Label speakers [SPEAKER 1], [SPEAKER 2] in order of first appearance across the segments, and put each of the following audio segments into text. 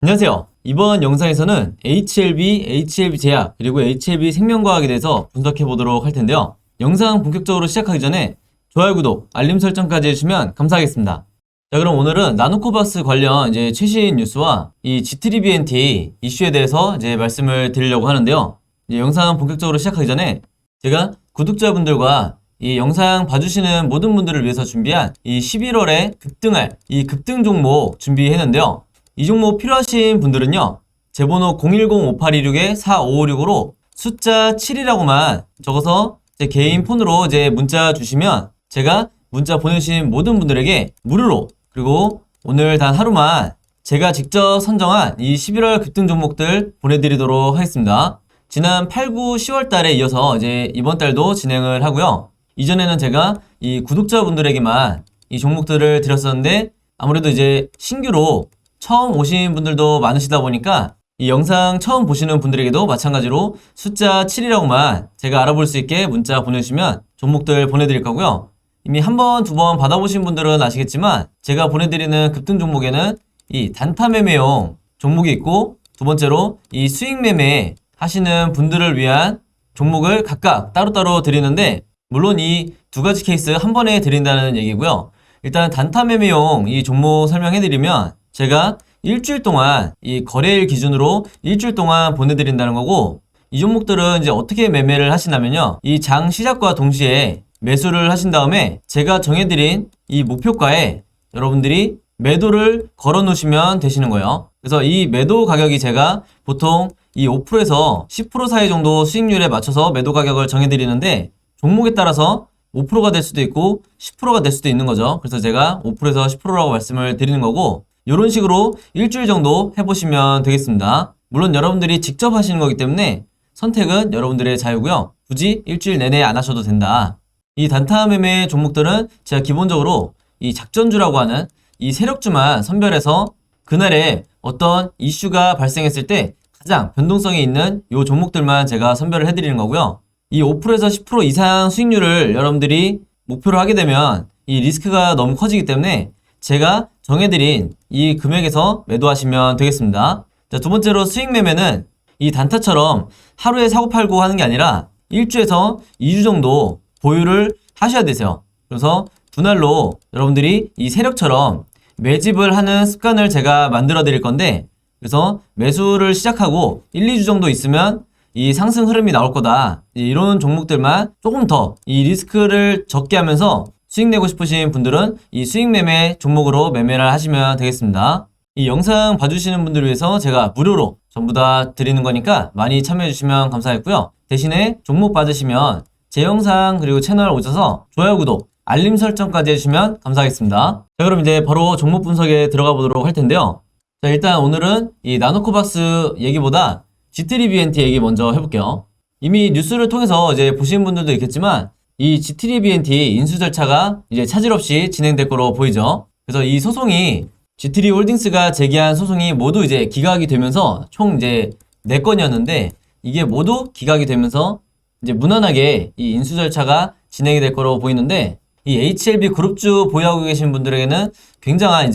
[SPEAKER 1] 안녕하세요. 이번 영상에서는 HLB, HLB제약, 그리고 HLB생명과학에 대해서 분석해 보도록 할 텐데요. 영상 본격적으로 시작하기 전에 좋아요, 구독, 알림 설정까지 해주시면 감사하겠습니다. 자, 그럼 오늘은 나노코박스 관련 최신 뉴스와 이 G3BNT 이슈에 대해서 말씀을 드리려고 하는데요. 영상 본격적으로 시작하기 전에 제가 구독자분들과 이 영상 봐주시는 모든 분들을 위해서 준비한 이 11월에 급등할 이 급등 종목 준비했는데요. 이 종목 필요하신 분들은요, 제 번호 010-5826-4556으로 숫자 7이라고만 적어서 제 개인 폰으로 문자 주시면 제가 문자 보내주신 모든 분들에게 무료로, 그리고 오늘 단 하루만 제가 직접 선정한 이 11월 급등 종목들 보내드리도록 하겠습니다. 지난 8, 9, 10월 달에 이어서 이번 달도 진행을 하고요. 이전에는 제가 이 구독자분들에게만 이 종목들을 드렸었는데 아무래도 신규로 처음 오신 분들도 많으시다 보니까 이 영상 처음 보시는 분들에게도 마찬가지로 숫자 7이라고만 제가 알아볼 수 있게 문자 보내주시면 종목들 보내드릴 거고요. 이미 한 번, 두 번 받아보신 분들은 아시겠지만 제가 보내드리는 급등 종목에는 이 단타 매매용 종목이 있고, 두 번째로 이 수익 매매 하시는 분들을 위한 종목을 각각 따로따로 드리는데, 물론 이 두 가지 케이스 한 번에 드린다는 얘기고요. 일단 단타 매매용 이 종목 설명해드리면 제가 일주일 동안 이 거래일 기준으로 일주일 동안 보내드린다는 거고, 이 종목들은 어떻게 매매를 하시냐면요, 이 장 시작과 동시에 매수를 하신 다음에 제가 정해드린 이 목표가에 여러분들이 매도를 걸어 놓으시면 되시는 거예요. 그래서 이 매도 가격이 제가 보통 이 5%에서 10% 사이 정도 수익률에 맞춰서 매도 가격을 정해드리는데, 종목에 따라서 5%가 될 수도 있고 10%가 될 수도 있는 거죠. 그래서 제가 5%에서 10%라고 말씀을 드리는 거고, 이런 식으로 일주일 정도 해보시면 되겠습니다. 물론 여러분들이 직접 하시는 거기 때문에 선택은 여러분들의 자유고요. 굳이 일주일 내내 안 하셔도 된다. 이 단타 매매 종목들은 제가 기본적으로 이 작전주라고 하는 이 세력주만 선별해서 그날에 어떤 이슈가 발생했을 때 가장 변동성이 있는 이 종목들만 제가 선별을 해드리는 거고요. 이 5%에서 10% 이상 수익률을 여러분들이 목표로 하게 되면 이 리스크가 너무 커지기 때문에 제가 정해드린 이 금액에서 매도하시면 되겠습니다. 자, 두 번째로 수익 매매는 이 단타처럼 하루에 사고팔고 하는 게 아니라 1주에서 2주 정도 보유를 하셔야 되세요. 그래서 분할로 여러분들이 이 세력처럼 매집을 하는 습관을 제가 만들어 드릴 건데, 그래서 매수를 시작하고 1, 2주 정도 있으면 이 상승 흐름이 나올 거다, 이런 종목들만 조금 더 이 리스크를 적게 하면서 수익 내고 싶으신 분들은 이 수익 매매 종목으로 매매를 하시면 되겠습니다. 이 영상 봐주시는 분들을 위해서 제가 무료로 전부 다 드리는 거니까 많이 참여해 주시면 감사하겠고요. 대신에 종목 받으시면 제 영상 그리고 채널 오셔서 좋아요, 구독, 알림 설정까지 해주시면 감사하겠습니다. 자, 그럼 바로 종목 분석에 들어가 보도록 할 텐데요. 자, 일단 오늘은 이 나노코박스 얘기보다 G3BNT 얘기 먼저 해볼게요. 이미 뉴스를 통해서 보신 분들도 있겠지만 이 G3BNT 인수 절차가 차질 없이 진행될 거로 보이죠. 그래서 이 소송이 G3홀딩스가 제기한 소송이 모두 기각이 되면서 총 4건이었는데 이게 모두 기각이 되면서 무난하게 이 인수 절차가 진행이 될 거로 보이는데, 이 HLB 그룹주 보유하고 계신 분들에게는 굉장한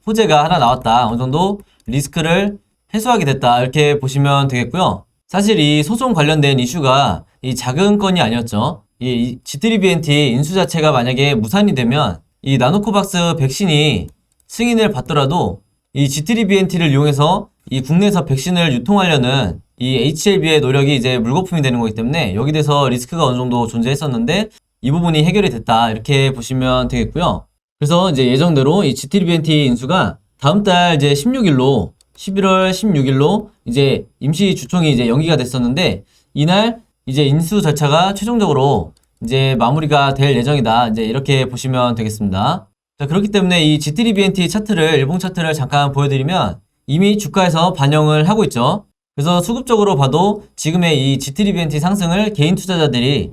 [SPEAKER 1] 호재가 하나 나왔다, 어느 정도 리스크를 해소하게 됐다, 이렇게 보시면 되겠고요. 사실 이 소송 관련된 이슈가 이 작은 건이 아니었죠. 이 G3BNT 인수 자체가 만약에 무산이 되면 이 나노코박스 백신이 승인을 받더라도 이 G3BNT를 이용해서 이 국내에서 백신을 유통하려는 이 HLB의 노력이 물거품이 되는 거기 때문에 여기 대해서 리스크가 어느 정도 존재했었는데 이 부분이 해결이 됐다, 이렇게 보시면 되겠고요. 그래서 예정대로 이 G3BNT 인수가 다음 달 16일로 11월 16일로 임시 주총이 연기가 됐었는데, 이날 인수 절차가 최종적으로 마무리가 될 예정이다, 이렇게 보시면 되겠습니다. 자, 그렇기 때문에 이 G3BNT 차트를, 일봉 차트를 잠깐 보여드리면 이미 주가에서 반영을 하고 있죠. 그래서 수급적으로 봐도 지금의 이 G3BNT 상승을 개인 투자자들이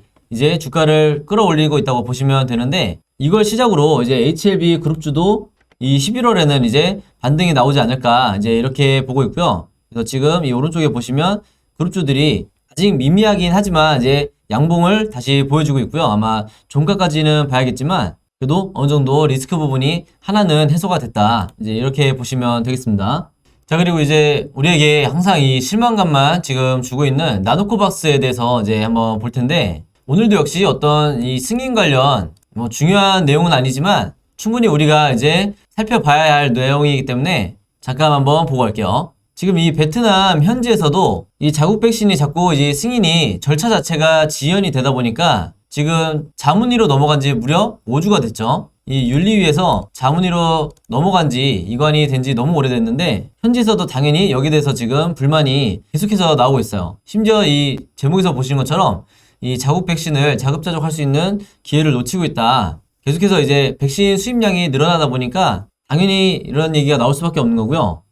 [SPEAKER 1] 주가를 끌어올리고 있다고 보시면 되는데, 이걸 시작으로 HLB 그룹주도 이 11월에는 반등이 나오지 않을까, 이렇게 보고 있고요. 그래서 지금 이 오른쪽에 보시면 그룹주들이 아직 미미하긴 하지만 양봉을 다시 보여주고 있고요. 아마 종가까지는 봐야겠지만 그래도 어느 정도 리스크 부분이 하나는 해소가 됐다, 이렇게 보시면 되겠습니다. 자, 그리고 이제 우리에게 항상 이 실망감만 지금 주고 있는 나노코박스에 대해서 이제 한번 볼 텐데, 오늘도 역시 어떤 이 승인 관련 뭐 중요한 내용은 아니지만 충분히 우리가 이제 살펴봐야 할 내용이기 때문에 잠깐 한번 보고 갈게요. 지금 이 베트남 현지에서도 이 자국 백신이 자꾸 이제 승인이 절차 자체가 지연이 되다 보니까 지금 자문위로 넘어간 지 무려 5주가 됐죠. 이 윤리위에서 자문위로 넘어간 지 이관이 된 지 너무 오래됐는데 현지에서도 당연히 여기에 대해서 지금 불만이 계속해서 나오고 있어요. 심지어 이 제목에서 보시는 것처럼 이 자국 백신을 자급자족할 수 있는 기회를 놓치고 있다. 계속해서 이제 백신 수입량이 늘어나다 보니까 당연히 이런 얘기가 나올 수밖에 없는 거고요.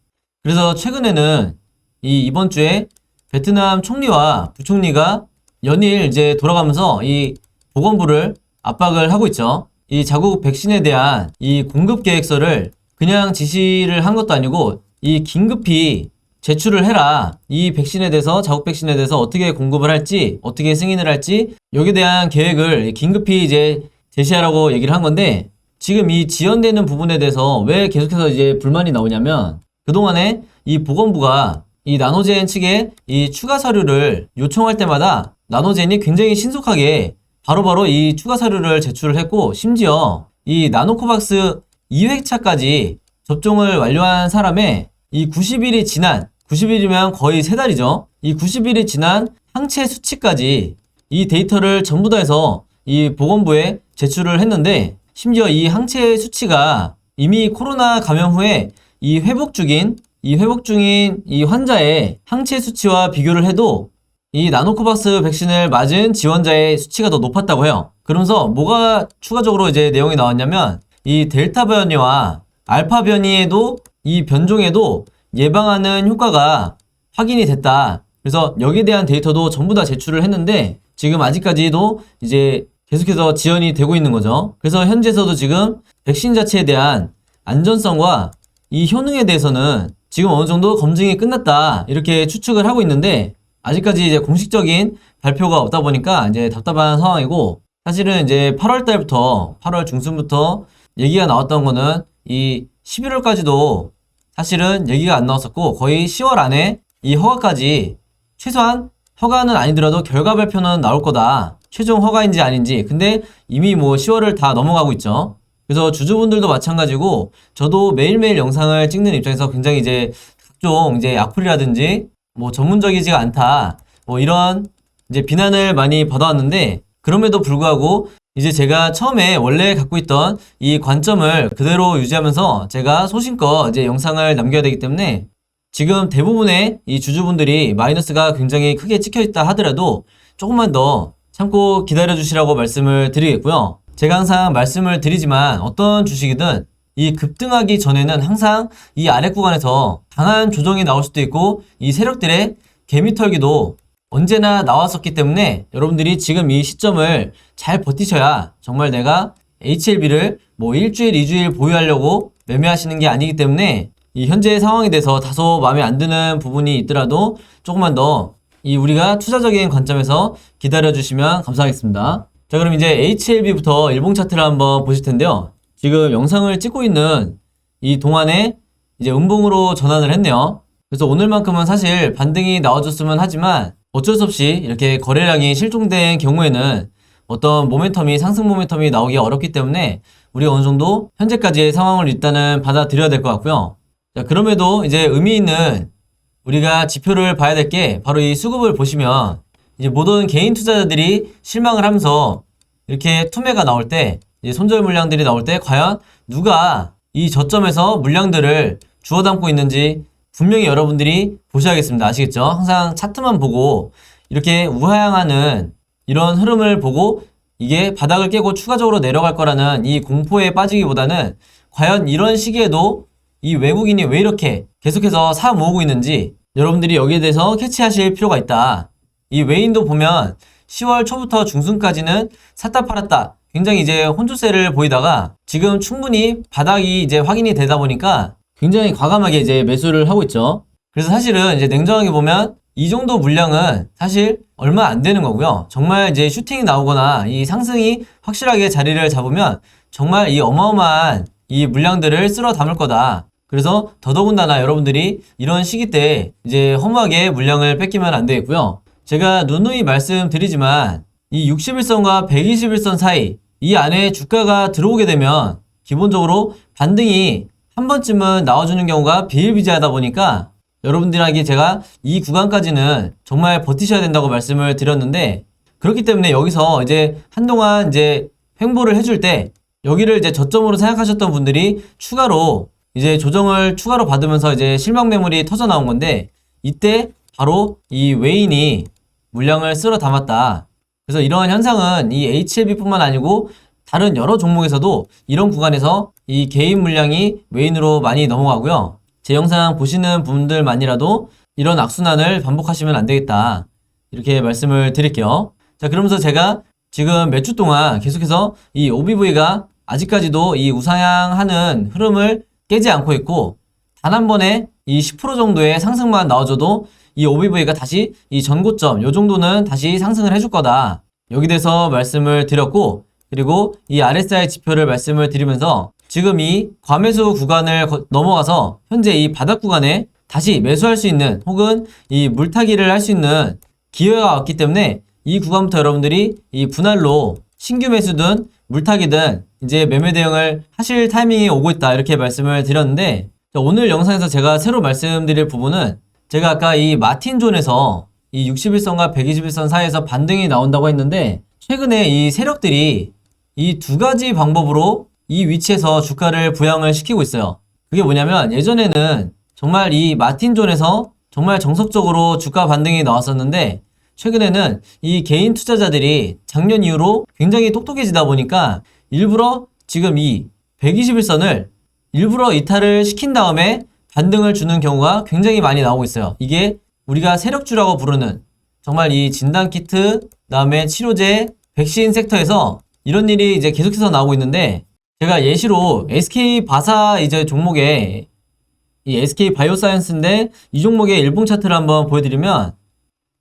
[SPEAKER 1] 그래서 최근에는 이번 주에 베트남 총리와 부총리가 연일 이제 돌아가면서 이 보건부를 압박을 하고 있죠. 이 자국 백신에 대한 이 공급 계획서를 그냥 지시를 한 것도 아니고 이 긴급히 제출을 해라. 이 백신에 대해서 자국 백신에 대해서 어떻게 공급을 할지, 어떻게 승인을 할지 여기에 대한 계획을 긴급히 이제 제시하라고 얘기를 한 건데 지금 이 지연되는 부분에 대해서 왜 계속해서 이제 불만이 나오냐면 그동안에 이 보건부가 이 나노젠 측에 이 추가 서류를 요청할 때마다 나노젠이 굉장히 신속하게 바로바로 이 추가 서류를 제출을 했고 심지어 이 나노코박스 2회차까지 접종을 완료한 사람의 이 90일이 지난 90일이면 거의 3달이죠. 이 90일이 지난 항체 수치까지 이 데이터를 전부 다 해서 이 보건부에 제출을 했는데 심지어 이 항체 수치가 이미 코로나 감염 후에 이 회복 중인 이 환자의 항체 수치와 비교를 해도 이 나노코박스 백신을 맞은 지원자의 수치가 더 높았다고 해요. 그러면서 뭐가 추가적으로 이제 내용이 나왔냐면 이 델타 변이와 알파 변이에도 이 변종에도 예방하는 효과가 확인이 됐다. 그래서 여기에 대한 데이터도 전부 다 제출을 했는데 지금 아직까지도 이제 계속해서 지연이 되고 있는 거죠. 그래서 현지에서도 지금 백신 자체에 대한 안전성과 이 효능에 대해서는 지금 어느 정도 검증이 끝났다 이렇게 추측을 하고 있는데 아직까지 이제 공식적인 발표가 없다 보니까 이제 답답한 상황이고 사실은 이제 8월 달부터 8월 중순부터 얘기가 나왔던 거는 이 11월까지도 사실은 얘기가 안 나왔었고 거의 10월 안에 이 허가까지 최소한 허가는 아니더라도 결과 발표는 나올 거다. 최종 허가인지 아닌지. 근데 이미 뭐 10월을 다 넘어가고 있죠. 그래서 주주분들도 마찬가지고 저도 매일매일 영상을 찍는 입장에서 굉장히 이제 각종 이제 악플이라든지 뭐 전문적이지가 않다. 뭐 이런 이제 비난을 많이 받아왔는데 그럼에도 불구하고 이제 제가 처음에 원래 갖고 있던 이 관점을 그대로 유지하면서 제가 소신껏 이제 영상을 남겨야 되기 때문에 지금 대부분의 이 주주분들이 마이너스가 굉장히 크게 찍혀 있다 하더라도 조금만 더 참고 기다려 주시라고 말씀을 드리겠고요. 제가 항상 말씀을 드리지만 어떤 주식이든 이 급등하기 전에는 항상 이 아래 구간에서 강한 조정이 나올 수도 있고 이 세력들의 개미털기도 언제나 나왔었기 때문에 여러분들이 지금 이 시점을 잘 버티셔야 정말 내가 HLB를 뭐 일주일, 2주일 보유하려고 매매하시는 게 아니기 때문에 이 현재 상황에 대해서 다소 마음에 안 드는 부분이 있더라도 조금만 더 이 우리가 투자적인 관점에서 기다려 주시면 감사하겠습니다. 자, 그럼 이제 HLB부터 일봉 차트를 한번 보실 텐데요. 지금 영상을 찍고 있는 이 동안에 이제 음봉으로 전환을 했네요. 그래서 오늘만큼은 사실 반등이 나와줬으면 하지만 어쩔 수 없이 이렇게 거래량이 실종된 경우에는 어떤 모멘텀이 상승 모멘텀이 나오기 어렵기 때문에 우리가 어느 정도 현재까지의 상황을 일단은 받아들여야 될 것 같고요. 자, 그럼에도 이제 의미 있는 우리가 지표를 봐야 될 게 바로 이 수급을 보시면 이제 모든 개인 투자자들이 실망을 하면서 이렇게 투매가 나올 때 이제 손절 물량들이 나올 때 과연 누가 이 저점에서 물량들을 주워 담고 있는지 분명히 여러분들이 보셔야겠습니다. 아시겠죠? 항상 차트만 보고 이렇게 우하향하는 이런 흐름을 보고 이게 바닥을 깨고 추가적으로 내려갈 거라는 이 공포에 빠지기보다는 과연 이런 시기에도 이 외국인이 왜 이렇게 계속해서 사 모으고 있는지 여러분들이 여기에 대해서 캐치하실 필요가 있다. 이 외인도 보면 10월 초부터 중순까지는 샀다 팔았다 굉장히 이제 혼조세를 보이다가 지금 충분히 바닥이 이제 확인이 되다 보니까 굉장히 과감하게 이제 매수를 하고 있죠. 그래서 사실은 이제 냉정하게 보면 이 정도 물량은 사실 얼마 안 되는 거고요. 정말 이제 슈팅이 나오거나 이 상승이 확실하게 자리를 잡으면 정말 이 어마어마한 이 물량들을 쓸어 담을 거다. 그래서 더더군다나 여러분들이 이런 시기 때 이제 허무하게 물량을 뺏기면 안 되겠고요. 제가 누누이 말씀드리지만 이 60일선과 120일선 사이 이 안에 주가가 들어오게 되면 기본적으로 반등이 한 번쯤은 나와주는 경우가 비일비재하다 보니까 여러분들에게 제가 이 구간까지는 정말 버티셔야 된다고 말씀을 드렸는데, 그렇기 때문에 여기서 이제 한동안 이제 횡보를 해줄 때 여기를 이제 저점으로 생각하셨던 분들이 추가로 이제 조정을 추가로 받으면서 이제 실망 매물이 터져 나온 건데, 이때 바로 이 외인이 물량을 쓸어 담았다. 그래서 이러한 현상은 이 HLB뿐만 아니고 다른 여러 종목에서도 이런 구간에서 이 개인 물량이 외인으로 많이 넘어가고요. 제 영상 보시는 분들만이라도 이런 악순환을 반복하시면 안 되겠다, 이렇게 말씀을 드릴게요. 자, 그러면서 제가 지금 몇 주 동안 계속해서 이 OBV가 아직까지도 이 우상향하는 흐름을 깨지 않고 있고, 단 한 번에 이 10% 정도의 상승만 나와줘도 이 OBV가 다시 이 전고점 요 정도는 다시 상승을 해줄 거다, 여기 대해서 말씀을 드렸고, 그리고 이 RSI 지표를 말씀을 드리면서 지금 이 과매수 구간을 넘어가서 현재 이 바닥 구간에 다시 매수할 수 있는 혹은 이 물타기를 할 수 있는 기회가 왔기 때문에 이 구간부터 여러분들이 이 분할로 신규 매수든 물타기든 이제 매매 대응을 하실 타이밍이 오고 있다, 이렇게 말씀을 드렸는데, 오늘 영상에서 제가 새로 말씀드릴 부분은 제가 아까 이 마틴존에서 이 61선과 121선 사이에서 반등이 나온다고 했는데, 최근에 이 세력들이 이 두 가지 방법으로 이 위치에서 주가를 부양을 시키고 있어요. 그게 뭐냐면, 예전에는 정말 이 마틴존에서 정말 정석적으로 주가 반등이 나왔었는데, 최근에는 이 개인 투자자들이 작년 이후로 굉장히 똑똑해지다 보니까 일부러 지금 이 121선을 일부러 이탈을 시킨 다음에 반등을 주는 경우가 굉장히 많이 나오고 있어요. 이게 우리가 세력주라고 부르는 정말 이 진단키트, 그다음에 치료제, 백신 섹터에서 이런 일이 이제 계속해서 나오고 있는데, 제가 예시로 SK바사 이제 종목에 이 SK바이오사이언스인데 이 종목의 일봉 차트를 한번 보여드리면,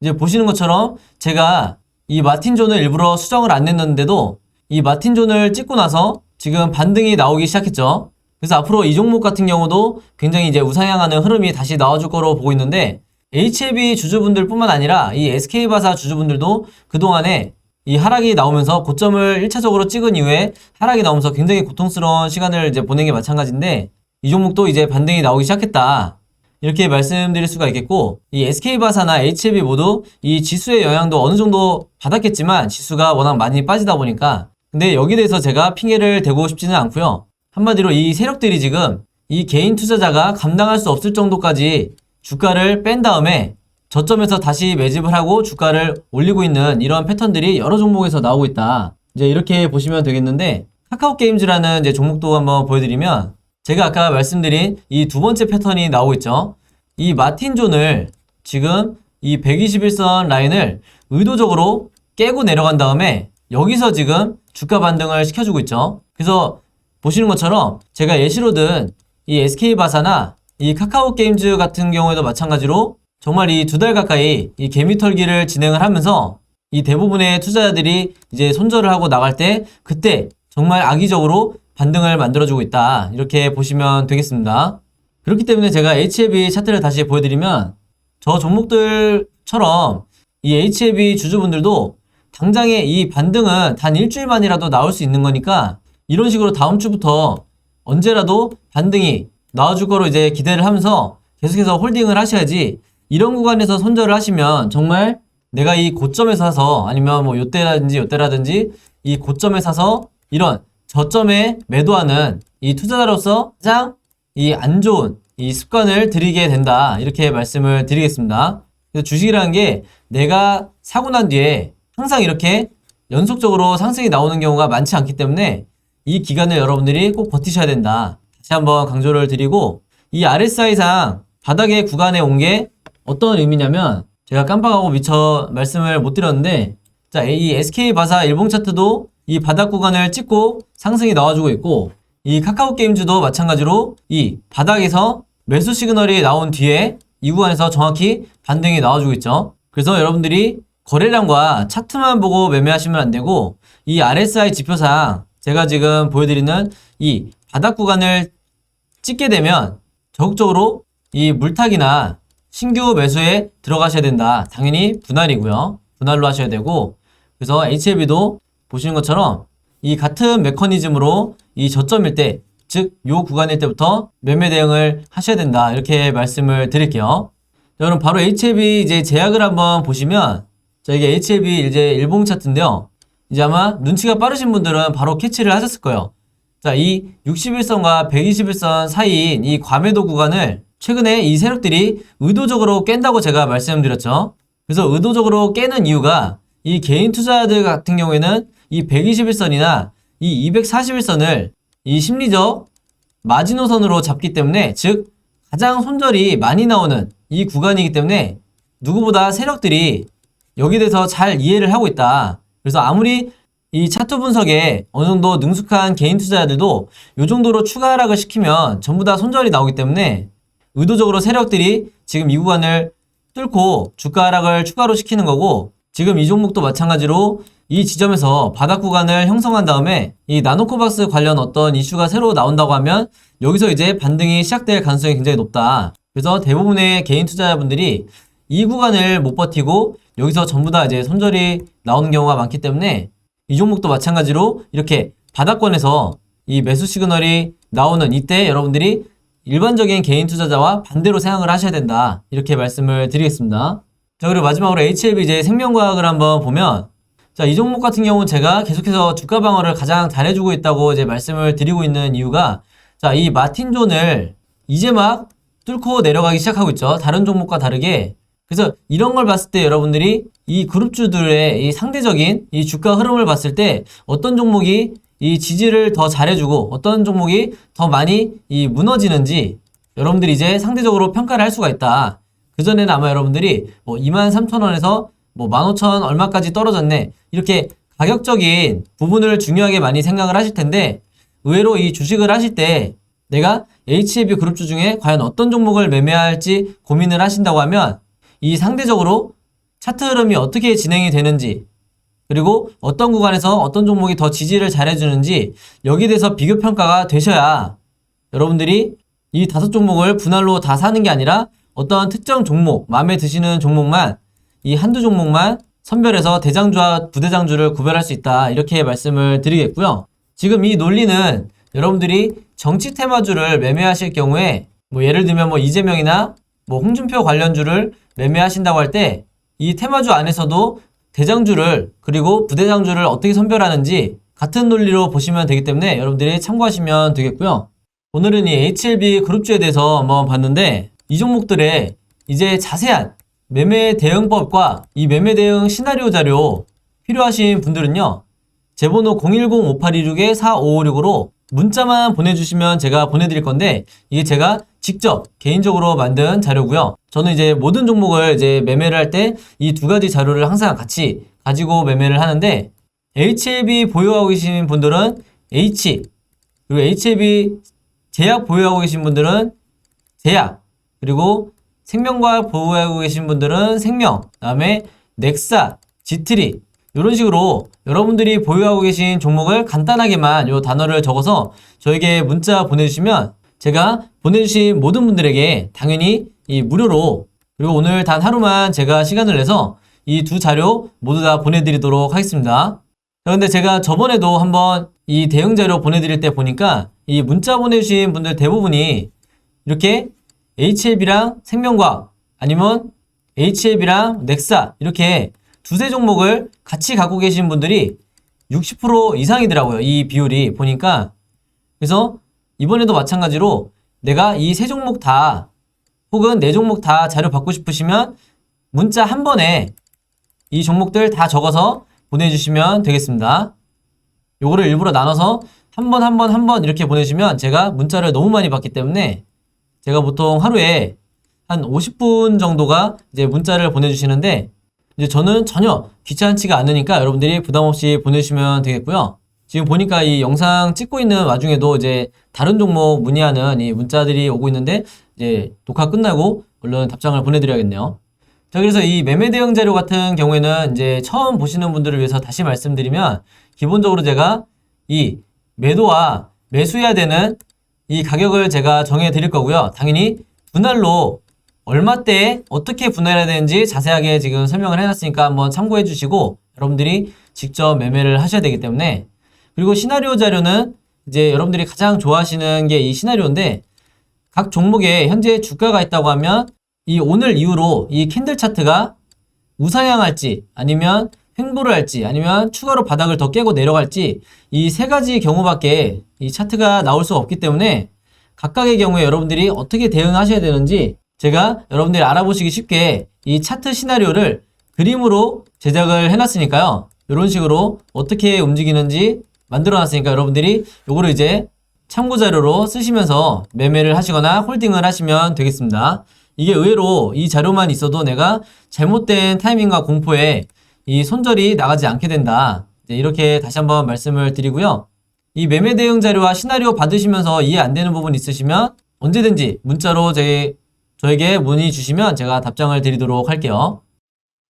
[SPEAKER 1] 이제 보시는 것처럼 제가 이 마틴존을 일부러 수정을 안 냈는데도 이 마틴존을 찍고 나서 지금 반등이 나오기 시작했죠. 그래서 앞으로 이 종목 같은 경우도 굉장히 이제 우상향하는 흐름이 다시 나와줄 거로 보고 있는데, HLB 주주분들 뿐만 아니라 이 SK바사 주주분들도 그동안에 이 하락이 나오면서 고점을 1차적으로 찍은 이후에 하락이 나오면서 굉장히 고통스러운 시간을 이제 보낸 게 마찬가지인데, 이 종목도 이제 반등이 나오기 시작했다, 이렇게 말씀드릴 수가 있겠고, 이 SK바사나 HLB 모두 이 지수의 영향도 어느 정도 받았겠지만 지수가 워낙 많이 빠지다 보니까, 근데 여기에 대해서 제가 핑계를 대고 싶지는 않고요. 한마디로 이 세력들이 지금 이 개인 투자자가 감당할 수 없을 정도까지 주가를 뺀 다음에 저점에서 다시 매집을 하고 주가를 올리고 있는 이런 패턴들이 여러 종목에서 나오고 있다, 이제 이렇게 보시면 되겠는데, 카카오게임즈라는 이제 종목도 한번 보여드리면, 제가 아까 말씀드린 이 두 번째 패턴이 나오고 있죠. 이 마틴존을 지금 이 121선 라인을 의도적으로 깨고 내려간 다음에 여기서 지금 주가 반등을 시켜주고 있죠. 그래서 보시는 것처럼 제가 예시로 든 이 SK바사나 이 카카오게임즈 같은 경우에도 마찬가지로 정말 이 2달 가까이 이 개미털기를 진행을 하면서 이 대부분의 투자자들이 이제 손절을 하고 나갈 때 그때 정말 악의적으로 반등을 만들어주고 있다, 이렇게 보시면 되겠습니다. 그렇기 때문에 제가 HLB 차트를 다시 보여드리면, 저 종목들처럼 이 HLB 주주분들도 당장에 이 반등은 단 일주일만이라도 나올 수 있는 거니까 이런 식으로 다음 주부터 언제라도 반등이 나와줄 거로 이제 기대를 하면서 계속해서 홀딩을 하셔야지, 이런 구간에서 손절을 하시면 정말 내가 이 고점에 사서 아니면 뭐 요때라든지 이 고점에 사서 이런 저점에 매도하는 이 투자자로서 가장 이 안 좋은 이 습관을 들이게 된다, 이렇게 말씀을 드리겠습니다. 그래서 주식이라는 게 내가 사고 난 뒤에 항상 이렇게 연속적으로 상승이 나오는 경우가 많지 않기 때문에 이 기간을 여러분들이 꼭 버티셔야 된다, 다시 한번 강조를 드리고, 이 RSI상 바닥의 구간에 온 게 어떤 의미냐면, 제가 깜빡하고 미처 말씀을 못 드렸는데, 자, 이 SK바사 일봉 차트도 이 바닥 구간을 찍고 상승이 나와주고 있고, 이 카카오게임즈도 마찬가지로 이 바닥에서 매수 시그널이 나온 뒤에 이 구간에서 정확히 반등이 나와주고 있죠. 그래서 여러분들이 거래량과 차트만 보고 매매하시면 안 되고, 이 RSI 지표상 제가 지금 보여드리는 이 바닥 구간을 찍게 되면 적극적으로 이 물타기나 신규 매수에 들어가셔야 된다. 당연히 분할이고요. 분할로 하셔야 되고, 그래서 HLB도 보시는 것처럼 이 같은 메커니즘으로 이 저점일 때, 즉 요 구간일 때부터 매매 대응을 하셔야 된다. 이렇게 말씀을 드릴게요. 자, 그럼 바로 HLB 이제 제약을 한번 보시면, 자, 이게 HLB 이제 일봉 차트인데요. 이제 아마 눈치가 빠르신 분들은 바로 캐치를 하셨을 거예요. 자, 이 61선과 121선 사이인 이 과매도 구간을 최근에 이 세력들이 의도적으로 깬다고 제가 말씀드렸죠. 그래서 의도적으로 깨는 이유가 이 개인 투자자들 같은 경우에는 이 121선이나 이 241선을 이 심리적 마지노선으로 잡기 때문에, 즉 가장 손절이 많이 나오는 이 구간이기 때문에 누구보다 세력들이 여기에 대해서 잘 이해를 하고 있다. 그래서 아무리 이 차트 분석에 어느 정도 능숙한 개인 투자자들도 이 정도로 추가 하락을 시키면 전부 다 손절이 나오기 때문에 의도적으로 세력들이 지금 이 구간을 뚫고 주가 하락을 추가로 시키는 거고, 지금 이 종목도 마찬가지로 이 지점에서 바닥 구간을 형성한 다음에 이 나노코박스 관련 어떤 이슈가 새로 나온다고 하면 여기서 이제 반등이 시작될 가능성이 굉장히 높다. 그래서 대부분의 개인 투자자분들이 이 구간을 못 버티고 여기서 전부 다 이제 손절이 나오는 경우가 많기 때문에 이 종목도 마찬가지로 이렇게 바닥권에서 이 매수 시그널이 나오는 이때 여러분들이 일반적인 개인 투자자와 반대로 생각을 하셔야 된다. 이렇게 말씀을 드리겠습니다. 자, 그리고 마지막으로 HLB 이제 생명과학을 한번 보면, 자, 이 종목 같은 경우는 제가 계속해서 주가 방어를 가장 잘해주고 있다고 이제 말씀을 드리고 있는 이유가, 자, 이 마틴존을 이제 막 뚫고 내려가기 시작하고 있죠. 다른 종목과 다르게. 그래서 이런 걸 봤을 때 여러분들이 이 그룹주들의 이 상대적인 이 주가 흐름을 봤을 때 어떤 종목이 이 지지를 더 잘해주고 어떤 종목이 더 많이 이 무너지는지 여러분들이 이제 상대적으로 평가를 할 수가 있다. 그전에는 아마 여러분들이 뭐 23,000원에서 뭐 15,000 얼마까지 떨어졌네, 이렇게 가격적인 부분을 중요하게 많이 생각을 하실 텐데, 의외로 이 주식을 하실 때 내가 HLB 그룹주 중에 과연 어떤 종목을 매매할지 고민을 하신다고 하면 이 상대적으로 차트 흐름이 어떻게 진행이 되는지, 그리고 어떤 구간에서 어떤 종목이 더 지지를 잘해주는지 여기에 대해서 비교 평가가 되셔야 여러분들이 이 5종목을 분할로 다 사는 게 아니라 어떤 특정 종목, 마음에 드시는 종목만, 이 한두 종목만 선별해서 대장주와 부대장주를 구별할 수 있다. 이렇게 말씀을 드리겠고요. 지금 이 논리는 여러분들이 정치 테마주를 매매하실 경우에 뭐 예를 들면 뭐 이재명이나 뭐 홍준표 관련주를 매매하신다고 할 때 이 테마주 안에서도 대장주를 그리고 부대장주를 어떻게 선별하는지 같은 논리로 보시면 되기 때문에 여러분들이 참고하시면 되겠고요. 오늘은 이 HLB 그룹주에 대해서 한번 봤는데, 이 종목들의 이제 자세한 매매 대응법과 이 매매 대응 시나리오 자료 필요하신 분들은요, 제 번호 010-5826-4556으로 문자만 보내주시면 제가 보내드릴 건데, 이게 제가 직접 개인적으로 만든 자료고요. 저는 이제 모든 종목을 이제 매매를 할 때 이 두 가지 자료를 항상 같이 가지고 매매를 하는데, HLB 보유하고 계신 분들은 H, 그리고 HLB 제약 보유하고 계신 분들은 제약, 그리고 생명과학 보유하고 계신 분들은 생명, 그 다음에 넥사, 지트리, 이런 식으로 여러분들이 보유하고 계신 종목을 간단하게만 요 단어를 적어서 저에게 문자 보내주시면 제가 보내주신 모든 분들에게 당연히 이 무료로, 그리고 오늘 단 하루만 제가 시간을 내서 이 두 자료 모두 다 보내드리도록 하겠습니다. 자, 근데 제가 저번에도 한번 이 대응 자료 보내드릴 때 보니까 이 문자 보내주신 분들 대부분이 이렇게 HLB랑 생명과학 아니면 HLB랑 넥사 이렇게 두세 종목을 같이 갖고 계신 분들이 60% 이상이더라고요. 이 비율이 보니까. 그래서 이번에도 마찬가지로 내가 이 세 종목 다 혹은 네 종목 다 자료 받고 싶으시면 문자 한 번에 이 종목들 다 적어서 보내주시면 되겠습니다. 요거를 일부러 나눠서 한 번 이렇게 보내주시면 제가 문자를 너무 많이 받기 때문에 제가 보통 하루에 한 50분 정도가 이제 문자를 보내주시는데, 이제 저는 전혀 귀찮지가 않으니까 여러분들이 부담없이 보내주시면 되겠고요. 지금 보니까 이 영상 찍고 있는 와중에도 이제 다른 종목 문의하는 이 문자들이 오고 있는데, 이제 녹화 끝나고 얼른 답장을 보내드려야겠네요. 자, 그래서 이 매매 대응 자료 같은 경우에는 이제 처음 보시는 분들을 위해서 다시 말씀드리면, 기본적으로 제가 이 매도와 매수해야 되는 이 가격을 제가 정해 드릴 거고요. 당연히 분할로 얼마대에 어떻게 분할해야 되는지 자세하게 지금 설명을 해놨으니까 한번 참고해 주시고 여러분들이 직접 매매를 하셔야 되기 때문에, 그리고 시나리오 자료는 이제 여러분들이 가장 좋아하시는 게 이 시나리오인데, 각 종목에 현재 주가가 있다고 하면 이 오늘 이후로 이 캔들 차트가 우상향할지 아니면 횡보를 할지 아니면 추가로 바닥을 더 깨고 내려갈지, 이 세 가지 경우밖에 이 차트가 나올 수가 없기 때문에 각각의 경우에 여러분들이 어떻게 대응하셔야 되는지 제가 여러분들이 알아보시기 쉽게 이 차트 시나리오를 그림으로 제작을 해놨으니까요. 이런 식으로 어떻게 움직이는지 만들어놨으니까 여러분들이 요거를 이제 참고자료로 쓰시면서 매매를 하시거나 홀딩을 하시면 되겠습니다. 이게 의외로 이 자료만 있어도 내가 잘못된 타이밍과 공포에 이 손절이 나가지 않게 된다. 이렇게 다시 한번 말씀을 드리고요. 이 매매 대응 자료와 시나리오 받으시면서 이해 안 되는 부분 있으시면 언제든지 문자로 저에게 문의 주시면 제가 답장을 드리도록 할게요.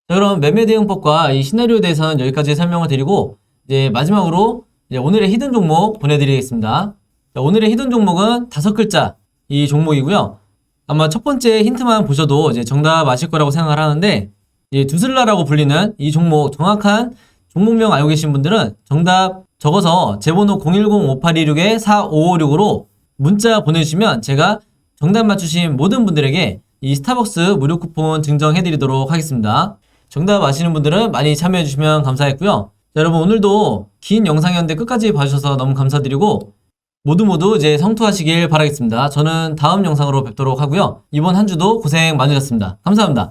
[SPEAKER 1] 자, 그럼 매매 대응법과 이 시나리오에 대해서는 여기까지 설명을 드리고, 이제 마지막으로 이제 오늘의 히든 종목 보내드리겠습니다. 자, 오늘의 히든 종목은 5글자 이 종목이고요. 아마 첫 번째 힌트만 보셔도 이제 정답 아실 거라고 생각을 하는데, 두슬라라고 불리는 이 종목, 정확한 종목명 알고 계신 분들은 정답 적어서 제 번호 010-5826-4556으로 문자 보내주시면 제가 정답 맞추신 모든 분들에게 이 스타벅스 무료 쿠폰 증정해드리도록 하겠습니다. 정답 아시는 분들은 많이 참여해주시면 감사했고요. 자, 여러분 오늘도 긴 영상이었는데 끝까지 봐주셔서 너무 감사드리고, 모두 이제 성투하시길 바라겠습니다. 저는 다음 영상으로 뵙도록 하고요. 이번 한 주도 고생 많으셨습니다. 감사합니다.